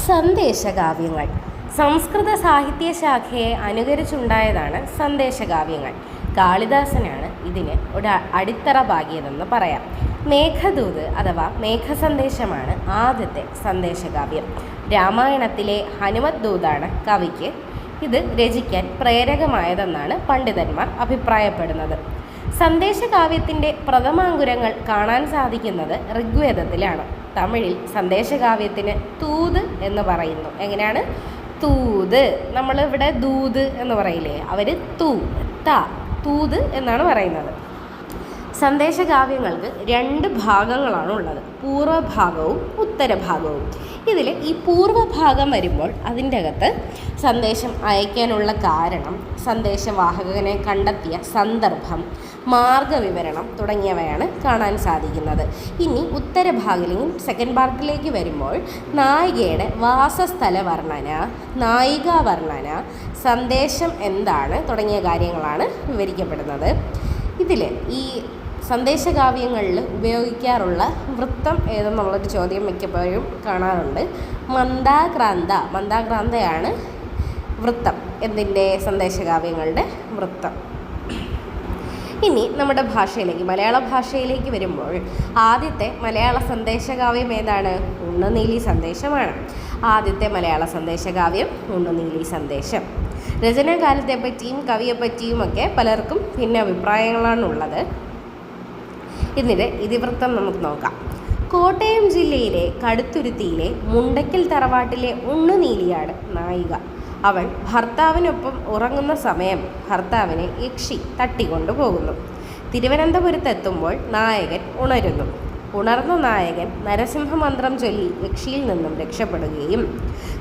സന്ദേശകാവ്യങ്ങൾ സംസ്കൃത സാഹിത്യ ശാഖയെ അനുകരിച്ചുണ്ടായതാണ് സന്ദേശകാവ്യങ്ങൾ. കാളിദാസനാണ് ഇതിന് ഒരു അടിത്തറ പാകിയതെന്ന് പറയാം. മേഘദൂത് അഥവാ മേഘസന്ദേശമാണ് ആദ്യത്തെ സന്ദേശകാവ്യം. രാമായണത്തിലെ ഹനുമത് ദൂതാണ് കവിക്ക് ഇത് രചിക്കാൻ പ്രേരകമായതെന്നാണ് പണ്ഡിതന്മാർ അഭിപ്രായപ്പെടുന്നത്. സന്ദേശകാവ്യത്തിൻ്റെ പ്രഥമാങ്കുരങ്ങൾ കാണാൻ സാധിക്കുന്നത് ഋഗ്വേദത്തിലാണ്. തമിഴിൽ സന്ദേശകാവ്യത്തിന് തൂത് എന്ന് പറയുന്നു. എങ്ങനെയാണ്? തൂത്. നമ്മളിവിടെ ദൂത് എന്ന് പറയില്ലേ, അവർ തൂത് എന്നാണ് പറയുന്നത്. സന്ദേശകാവ്യങ്ങൾക്ക് രണ്ട് ഭാഗങ്ങളാണ് ഉള്ളത്, പൂർവഭാഗവും ഉത്തരഭാഗവും. ഇതിൽ ഈ പൂർവഭാഗം വരുമ്പോൾ അതിൻ്റെ അകത്ത് സന്ദേശം അയക്കാനുള്ള കാരണം, സന്ദേശവാഹകനെ കണ്ടെത്തിയ സന്ദർഭം, മാർഗവിവരണം തുടങ്ങിയവയാണ് കാണാൻ സാധിക്കുന്നത്. ഇനി ഉത്തരഭാഗിലും സെക്കൻഡ് പാർട്ടിലേക്ക് വരുമ്പോൾ നായികയുടെ വാസസ്ഥല വർണ്ണന, നായികാ വർണ്ണന, സന്ദേശം എന്താണ് തുടങ്ങിയ കാര്യങ്ങളാണ് വിവരിക്കപ്പെടുന്നത്. ഇതിൽ ഈ സന്ദേശകാവ്യങ്ങളിൽ ഉപയോഗിക്കാറുള്ള വൃത്തം ഏതെന്നുള്ളൊരു ചോദ്യം മിക്കപ്പോഴും കാണാറുണ്ട്. മന്ദാക്രാന്തയാണ് വൃത്തം എന്തിൻ്റെ? സന്ദേശകാവ്യങ്ങളുടെ വൃത്തം. ഇനി നമ്മുടെ ഭാഷയിലേക്ക്, മലയാള ഭാഷയിലേക്ക് വരുമ്പോൾ ആദ്യത്തെ മലയാള സന്ദേശകാവ്യം ഏതാണ്? ഉണ്ണുനീലി സന്ദേശമാണ്. ആദ്യത്തെ മലയാള സന്ദേശകാവ്യം ഉണ്ണുനീലി സന്ദേശം. രചനാകാലത്തെപ്പറ്റിയും കവിയെപ്പറ്റിയുമൊക്കെ പലർക്കും ഭിന്നാഭിപ്രായങ്ങളാണുള്ളത്. ഇതിൻ്റെ ഇതിവൃത്തം നമുക്ക് നോക്കാം. കോട്ടയം ജില്ലയിലെ കടുത്തുരുത്തിയിലെ മുണ്ടയ്ക്കൽ തറവാട്ടിലെ ഉണ്ണുനീലിയാണ് നായിക. അവൾ ഭർത്താവിനൊപ്പം ഉറങ്ങുന്ന സമയം ഭർത്താവിനെ യക്ഷി തട്ടിക്കൊണ്ടുപോകുന്നു. തിരുവനന്തപുരത്തെത്തുമ്പോൾ നായകൻ ഉണരുന്നു. ഉണർന്ന നായകൻ നരസിംഹമന്ത്രം ചൊല്ലി യക്ഷിയിൽ നിന്നും രക്ഷപ്പെടുകയും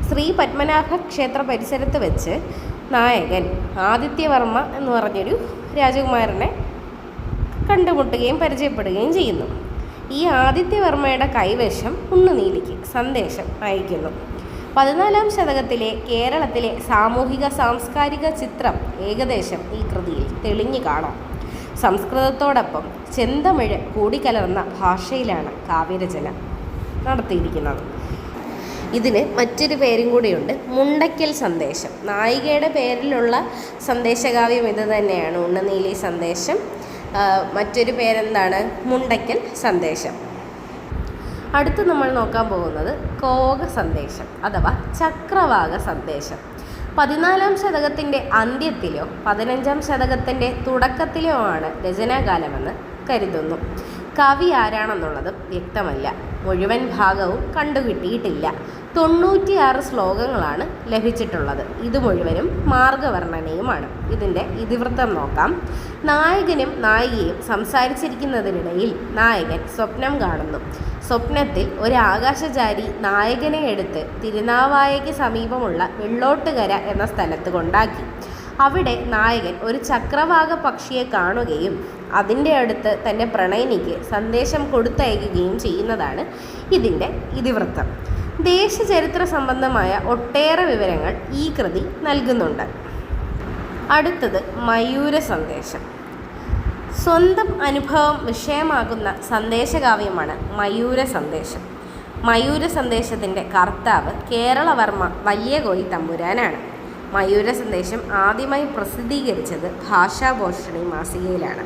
ശ്രീ പത്മനാഭ ക്ഷേത്ര പരിസരത്ത് വെച്ച് നായകൻ ആദിത്യവർമ്മ എന്ന് പറഞ്ഞൊരു രാജകുമാരനെ കണ്ടുമുട്ടുകയും പരിചയപ്പെടുകയും ചെയ്യുന്നു. ഈ ആദിത്യവർമ്മയുടെ കൈവശം ഉണ്ണുനീലിക്ക് സന്ദേശം അയക്കുന്നു. 14-ാം ശതകത്തിലെ കേരളത്തിലെ സാമൂഹിക സാംസ്കാരിക ചിത്രം ഏകദേശം ഈ കൃതിയിൽ തെളിഞ്ഞു കാണാം. സംസ്കൃതത്തോടൊപ്പം ചെന്തമിഴ് കൂടിക്കലർന്ന ഭാഷയിലാണ് കാവ്യരചന നടത്തിയിരിക്കുന്നത്. ഇതിന് മറ്റൊരു പേരും കൂടിയുണ്ട്, മുണ്ടയ്ക്കൽ സന്ദേശം. നായികയുടെ പേരിലുള്ള സന്ദേശകാവ്യം ഇത് തന്നെയാണ്, ഉണ്ണുനീലി സന്ദേശം. മറ്റൊരു പേരെന്താണ്? മുണ്ടയ്ക്കൽ സന്ദേശം. അടുത്ത് നമ്മൾ നോക്കാൻ പോകുന്നത് കോക സന്ദേശം അഥവാ ചക്രവാക സന്ദേശം. 14-ാം ശതകത്തിൻ്റെ അന്ത്യത്തിലോ 15-ാം ശതകത്തിൻ്റെ തുടക്കത്തിലോ ആണ് രചനാകാലമെന്ന് കരുതുന്നു. കവി ആരാണെന്നുള്ളത് വ്യക്തമല്ല. മുഴുവൻ ഭാഗവും കണ്ടുകിട്ടിയിട്ടില്ല. 96 ശ്ലോകങ്ങളാണ് ലഭിച്ചിട്ടുള്ളത്. ഇത് മുഴുവനും മാർഗവർണ്ണനയുമാണ്. ഇതിൻ്റെ ഇതിവൃത്തം നോക്കാം. നായകനും നായികയും സംസാരിച്ചിരിക്കുന്നതിനിടയിൽ നായകൻ സ്വപ്നം കാണുന്നു. സ്വപ്നത്തിൽ ഒരു ആകാശചാരി നായകനെ എടുത്ത് തിരുനാവായയ്ക്ക് സമീപമുള്ള വെള്ളോട്ടുകര എന്ന സ്ഥലത്ത് കൊണ്ടാക്കി. അവിടെ നായകൻ ഒരു ചക്രവാക പക്ഷിയെ കാണുകയും അതിൻ്റെ അടുത്ത് തൻ്റെ പ്രണയിനിക്ക് സന്ദേശം കൊടുത്തയക്കുകയും ചെയ്യുന്നതാണ് ഇതിൻ്റെ ഇതിവൃത്തം. ദേശചരിത്ര സംബന്ധമായ ഒട്ടേറെ വിവരങ്ങൾ ഈ കൃതി നൽകുന്നുണ്ട്. അടുത്തത് മയൂര സന്ദേശം. സ്വന്തം അനുഭവം വിഷയമാകുന്ന സന്ദേശകാവ്യമാണ് മയൂര സന്ദേശം. മയൂര സന്ദേശത്തിൻ്റെ കർത്താവ് കേരളവർമ്മ വലിയകോയി തമ്പുരാനാണ്. മയൂര സന്ദേശം ആദ്യമായി പ്രസിദ്ധീകരിച്ചത് ഭാഷാഭൂഷണി മാസികയിലാണ്.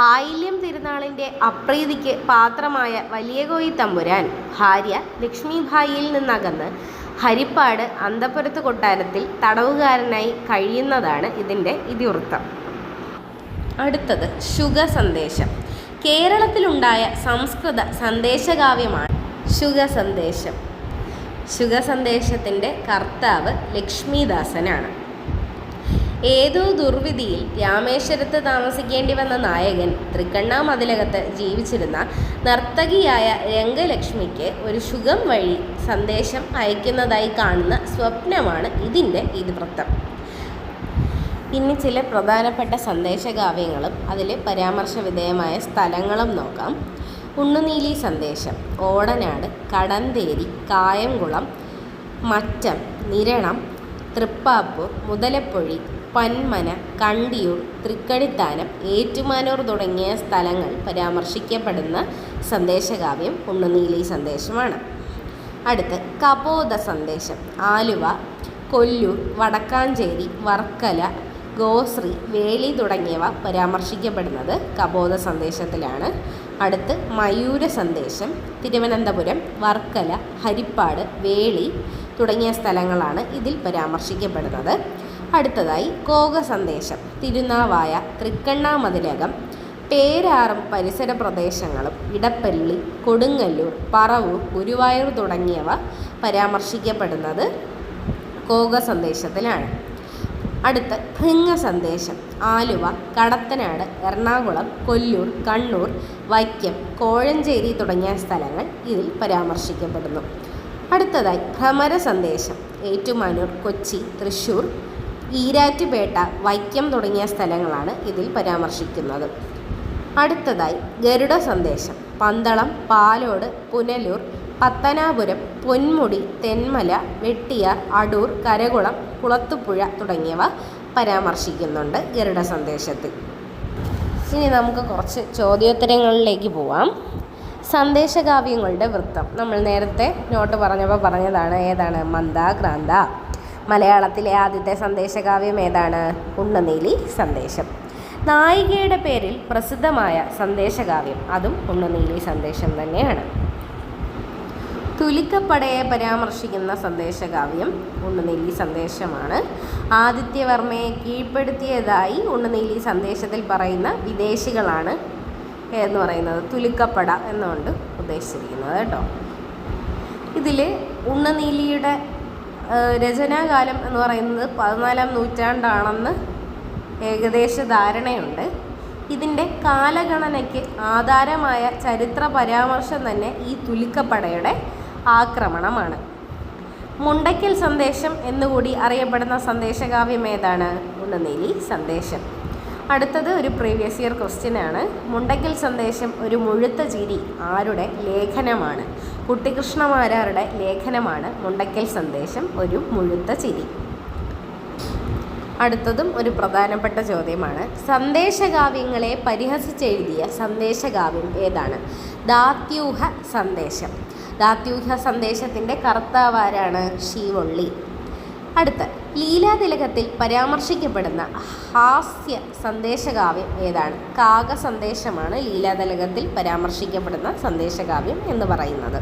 ആയില്യം തിരുനാളിൻ്റെ അപ്രീതിക്ക് പാത്രമായ വലിയകോയി തമ്പുരാൻ ഭാര്യ ലക്ഷ്മിഭായിയിൽ നിന്നകന്ന് ഹരിപ്പാട് അന്തപുരത്ത് കൊട്ടാരത്തിൽ തടവുകാരനായി കഴിയുന്നതാണ് ഇതിൻ്റെ ഇതിവൃത്തം. അടുത്തത് ശുഗ സന്ദേശം. കേരളത്തിലുണ്ടായ സംസ്കൃത സന്ദേശകാവ്യമാണ് ശുഗ സന്ദേശം. ശുഗ സന്ദേശത്തിൻ്റെ കർത്താവ് ലക്ഷ്മിദാസനാണ്. ഏതോ ദുർവിധിയിൽ രാമേശ്വരത്ത് താമസിക്കേണ്ടി വന്ന നായകൻ തൃക്കണ്ണാമതിലകത്ത് ജീവിച്ചിരുന്ന നർത്തകിയായ രംഗലക്ഷ്മിക്ക് ഒരു ശുഗം വഴി സന്ദേശം അയക്കുന്നതായി കാണുന്ന സ്വപ്നമാണ് ഇതിൻ്റെ ഇതിവൃത്തം. ഇനി ചില പ്രധാനപ്പെട്ട സന്ദേശകാവ്യങ്ങളും അതിൽ പരാമർശവിധേയമായ സ്ഥലങ്ങളും നോക്കാം. ഉണ്ണുനീലി സന്ദേശം ഓടനാട്, കടന്തേരി, കായംകുളം, മറ്റം, നിരണം, തൃപ്പാപ്പൂർ, മുതലപ്പൊഴി, പന്മന, കണ്ടിയൂർ, തൃക്കടിത്താനം, ഏറ്റുമാനൂർ തുടങ്ങിയ സ്ഥലങ്ങൾ പരാമർശിക്കപ്പെടുന്ന സന്ദേശകാവ്യം ഉണ്ണുനീലി സന്ദേശമാണ്. അടുത്ത് കബോധ സന്ദേശം. ആലുവ, കൊല്ലൂർ, വടക്കാഞ്ചേരി, വർക്കല, ഗോശ്രീ, വേളി തുടങ്ങിയവ പരാമർശിക്കപ്പെടുന്നത് കബോധ സന്ദേശത്തിലാണ്. അടുത്ത് മയൂര സന്ദേശം. തിരുവനന്തപുരം, വർക്കല, ഹരിപ്പാട്, വേളി തുടങ്ങിയ സ്ഥലങ്ങളാണ് ഇതിൽ പരാമർശിക്കപ്പെടുന്നത്. അടുത്തതായി കോക സന്ദേശം. തിരുനാവായ, തൃക്കണ്ണാമതിലകം, പേരാറും പരിസര പ്രദേശങ്ങളും, ഇടപ്പള്ളി, കൊടുങ്ങല്ലൂർ, പറവൂർ, ഗുരുവായൂർ തുടങ്ങിയവ പരാമർശിക്കപ്പെടുന്നത് കോക സന്ദേശത്തിലാണ്. അടുത്ത് ഭൃംഗ സന്ദേശം. ആലുവ, കടത്തനാട്, എറണാകുളം, കൊല്ലൂർ, കണ്ണൂർ, വൈക്കം, കോഴഞ്ചേരി തുടങ്ങിയ സ്ഥലങ്ങൾ ഇതിൽ പരാമർശിക്കപ്പെടുന്നു. അടുത്തതായി ഭ്രമര സന്ദേശം. ഏറ്റുമാനൂർ, കൊച്ചി, തൃശ്ശൂർ, ഈരാറ്റുപേട്ട, വൈക്കം തുടങ്ങിയ സ്ഥലങ്ങളാണ് ഇതിൽ പരാമർശിക്കുന്നത്. അടുത്തതായി ഗരുഡ സന്ദേശം. പന്തളം, പാലോട്, പുനലൂർ, പത്തനാപുരം, പൊന്മുടി, തെന്മല, വെട്ടിയാർ, അടൂർ, കരകുളം, കുളത്തുപുഴ തുടങ്ങിയവ പരാമർശിക്കുന്നുണ്ട് ഗരുഡ സന്ദേശത്തിൽ. ഇനി നമുക്ക് കുറച്ച് ചോദ്യോത്തരങ്ങളിലേക്ക് പോവാം. സന്ദേശകാവ്യങ്ങളുടെ വൃത്തം. നമ്മൾ നേരത്തെ നോട്ട് പറഞ്ഞപ്പോൾ പറഞ്ഞതാണ്. ഏതാണ്? മന്ദാക്രാന്ത. മലയാളത്തിലെ ആദ്യത്തെ സന്ദേശകാവ്യം ഏതാണ്? ഉണ്ണുനീലി സന്ദേശം. നായികയുടെ പേരിൽ പ്രസിദ്ധമായ സന്ദേശകാവ്യം, അതും ഉണ്ണുനീലി സന്ദേശം തന്നെയാണ്. തുലിക്കപ്പടയെ പരാമർശിക്കുന്ന സന്ദേശകാവ്യം ഉണ്ണുനീലി സന്ദേശമാണ്. ആദിത്യവർമ്മയെ കീഴ്പ്പെടുത്തിയതായി ഉണ്ണുനീലി സന്ദേശത്തിൽ പറയുന്ന വിദേശികളാണ് എന്ന് പറയുന്നത് തുലിക്കപ്പട എന്നുകൊണ്ട് ഉദ്ദേശിച്ചിരിക്കുന്നത് കേട്ടോ. ഇതിൽ ഉണ്ണുനീലിയുടെ രചനാകാലം എന്ന് പറയുന്നത് 14-ാം നൂറ്റാണ്ടാണെന്ന് ഏകദേശ ധാരണയുണ്ട്. ഇതിൻ്റെ കാലഗണനയ്ക്ക് ആധാരമായ ചരിത്ര പരാമർശം തന്നെ ഈ തുലിക്കപ്പടയുടെ ആക്രമണമാണ്. മുണ്ടയ്ക്കൽ സന്ദേശം എന്നുകൂടി അറിയപ്പെടുന്ന സന്ദേശകാവ്യം ഏതാണ്? ഉണ്ണുനീലി സന്ദേശം. അടുത്തത് ഒരു പ്രീവിയസ് ഇയർ ക്വസ്റ്റ്യനാണ്. മുണ്ടയ്ക്കൽ സന്ദേശം ഒരു മുഴുത്ത ചിരി ആരുടെ ലേഖനമാണ്? കുട്ടിക്കൃഷ്ണമാരാരുടെ ലേഖനമാണ് മുണ്ടയ്ക്കൽ സന്ദേശം ഒരു മുഴുത്ത ചിരി. അടുത്തതും ഒരു പ്രധാനപ്പെട്ട ചോദ്യമാണ്. സന്ദേശകാവ്യങ്ങളെ പരിഹസിച്ചെഴുതിയ സന്ദേശകാവ്യം ഏതാണ്? ദാത്യൂഹ സന്ദേശം. ദാത്യൂഹ സന്ദേശത്തിൻ്റെ കർത്താവ് ആരാണ്? ശീവൊള്ളി. അടുത്ത ലീലാതിലകത്തിൽ പരാമർശിക്കപ്പെടുന്ന ഹാസ്യ സന്ദേശകാവ്യം ഏതാണ്? കാക സന്ദേശമാണ് ലീലാതിലകത്തിൽ പരാമർശിക്കപ്പെടുന്ന സന്ദേശകാവ്യം എന്ന് പറയുന്നത്.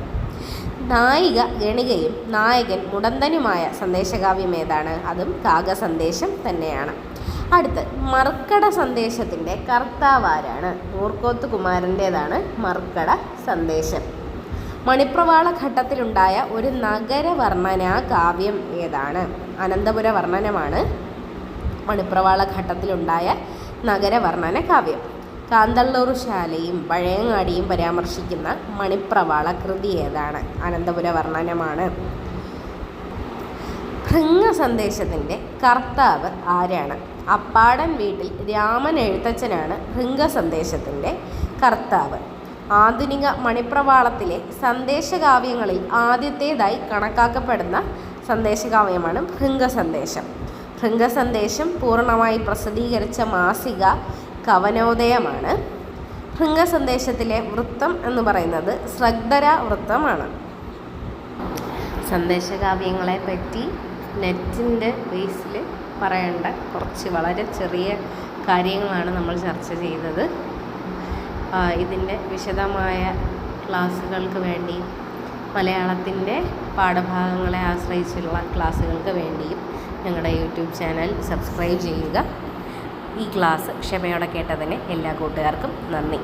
നായിക ഗണികയും നായകൻ മുടന്തനുമായ സന്ദേശകാവ്യം ഏതാണ്? അതും കാക സന്ദേശം തന്നെയാണ്. അടുത്ത് മർക്കട സന്ദേശത്തിൻ്റെ കർത്താവ് ആരാണ്? മൂർക്കോത്ത് കുമാരൻ്റേതാണ് മർക്കട സന്ദേശം. മണിപ്രവാള ഘട്ടത്തിലുണ്ടായ ഒരു നഗരവർണ്ണനാ കാവ്യം ഏതാണ്? അനന്തപുര വർണ്ണനമാണ് മണിപ്രവാള ഘട്ടത്തിലുണ്ടായ നഗരവർണ്ണന കാവ്യം. കാന്തള്ളൂർ ശാലയും പഴയങ്ങാടിയും പരാമർശിക്കുന്ന മണിപ്രവാള കൃതി ഏതാണ്? അനന്തപുര വർണ്ണനമാണ്. ഭൃംഗ സന്ദേശത്തിൻ്റെ കർത്താവ് ആരാണ്? അപ്പാടൻ വീട്ടിൽ രാമൻ എഴുത്തച്ഛനാണ് ഭൃംഗ സന്ദേശത്തിൻ്റെ കർത്താവ്. ആധുനിക മണിപ്രവാളത്തിലെ സന്ദേശകാവ്യങ്ങളിൽ ആദ്യത്തേതായി കണക്കാക്കപ്പെടുന്ന സന്ദേശകാവ്യമാണ് ഭൃംഗ സന്ദേശം. ഭൃംഗ സന്ദേശം പൂർണ്ണമായി പ്രസിദ്ധീകരിച്ച മാസിക കവനോദയമാണ്. ഭൃംഗ സന്ദേശത്തിലെ വൃത്തം എന്ന് പറയുന്നത് ശ്രദ്ധര വൃത്തമാണ്. സന്ദേശകാവ്യങ്ങളെ പറ്റി നെറ്റിൻ്റെ ബേസിൽ പറയേണ്ട കുറച്ച് വളരെ ചെറിയ കാര്യങ്ങളാണ് നമ്മൾ ചർച്ച ചെയ്തത്. ഇതിൻ്റെ വിശദമായ ക്ലാസ്സുകൾക്ക് വേണ്ടി മലയാളത്തിൻ്റെ പാഠഭാഗങ്ങളെ ആശ്രയിച്ചുള്ള ക്ലാസ്സുകൾക്ക് വേണ്ടിയും ഞങ്ങളുടെ യൂട്യൂബ് ചാനൽ സബ്സ്ക്രൈബ് ചെയ്യുക. ഈ ക്ലാസ് ക്ഷമയോടെ കേട്ടതിന് എല്ലാ കൂട്ടുകാർക്കും നന്ദി.